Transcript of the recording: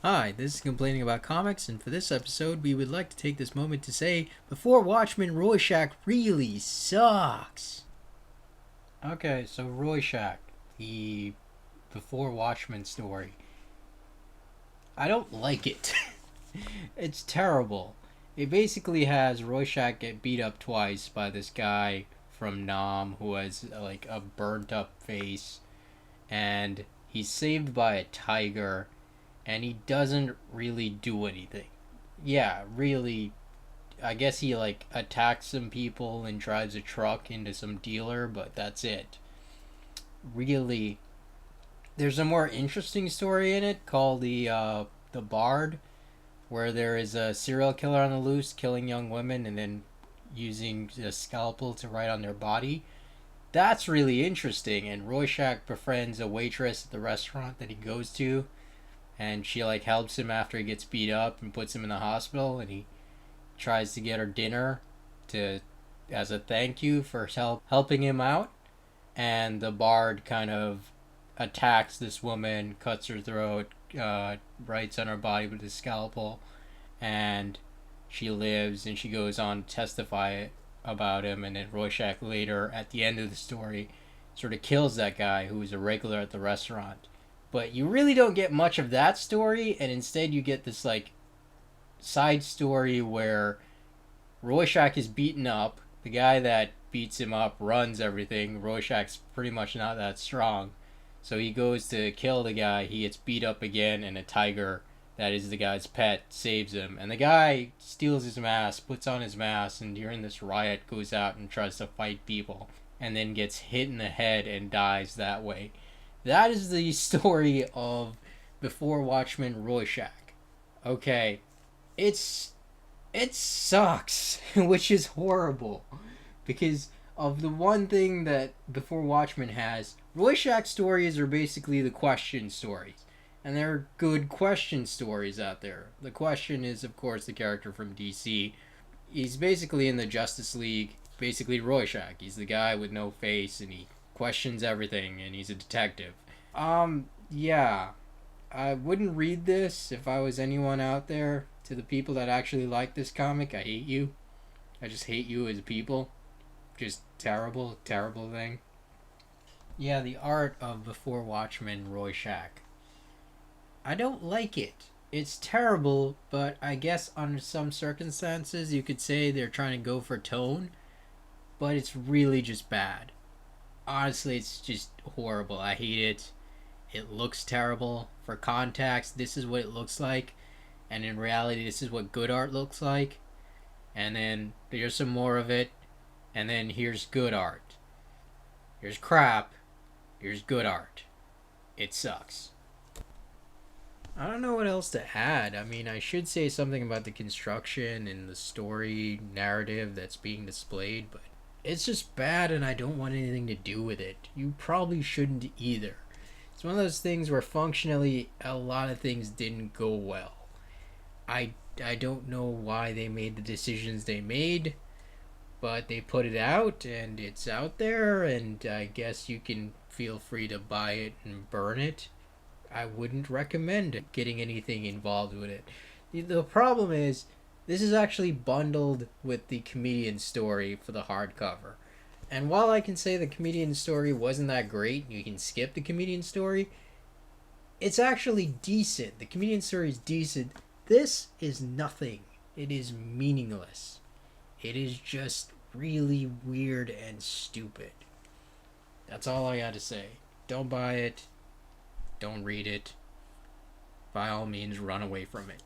Hi, this is Complaining About Comics, and for this episode, we would like to take this moment to say Before Watchmen Rorschach really sucks. Okay, so Rorschach, the Before Watchmen story. I don't like it. It's terrible. It basically has Rorschach get beat up twice by this guy from Nam who has like a burnt up face, and he's saved by a tiger, and he doesn't really do anything. Yeah, really. I guess he like attacks some people and drives a truck into some dealer, but that's it. Really, there's a more interesting story in it called the Bard, where there is a serial killer on the loose killing young women and then using a scalpel to write on their body. That's really interesting, and Rorschach befriends a waitress at the restaurant that he goes to, and she like helps him after he gets beat up and puts him in the hospital, and he tries to get her dinner to as a thank you for helping him out. And the Bard kind of attacks this woman, cuts her throat, writes on her body with his scalpel, and she lives, and she goes on to testify about him. And then Rorschach later at the end of the story sort of kills that guy who was a regular at the restaurant. But you really don't get much of that story, and instead you get this like side story where Rorschach is beaten up. The guy that beats him up runs everything. Rorschach's pretty much not that strong. So he goes to kill the guy. He gets beat up again, and a tiger that is the guy's pet saves him. And the guy steals his mask, puts on his mask, and during this riot goes out and tries to fight people, and then gets hit in the head and dies that way. That is the story of Before Watchmen Rorschach. Okay, it's it sucks, which is horrible, because of the one thing that Before Watchmen has. Rorschach stories are basically the question stories, and there are good question stories out there. The Question is, of course, the character from DC. He's basically in the Justice League, basically Rorschach. He's the guy with no face, and he questions everything, and he's a detective. Yeah. I wouldn't read this if I was anyone out there. To the people that actually like this comic, I hate you. I just hate you as people. Just terrible, terrible thing. Yeah, the art of Before Watchmen Rorschach. I don't like it. It's terrible, but I guess under some circumstances you could say they're trying to go for tone, but it's really just bad. Honestly, it's just horrible. I hate it. It looks terrible. For context, this is what it looks like, and in reality, this is what good art looks like. And then here's some more of it, and then here's good art. Here's crap. Here's good art. It sucks. I don't know what else to add. I mean, I should say something about the construction and the story narrative that's being displayed, but it's just bad and I don't want anything to do with it. You probably shouldn't either. It's one of those things where functionally a lot of things didn't go well. I don't know why they made the decisions they made, but they put it out and it's out there, and I guess you can feel free to buy it and burn it. I wouldn't recommend getting anything involved with it. The problem is, this is actually bundled with the comedian story for the hardcover. And while I can say the comedian story wasn't that great, you can skip the comedian story, it's actually decent. The comedian story is decent. This is nothing. It is meaningless. It is just really weird and stupid. That's all I gotta say. Don't buy it. Don't read it. By all means, run away from it.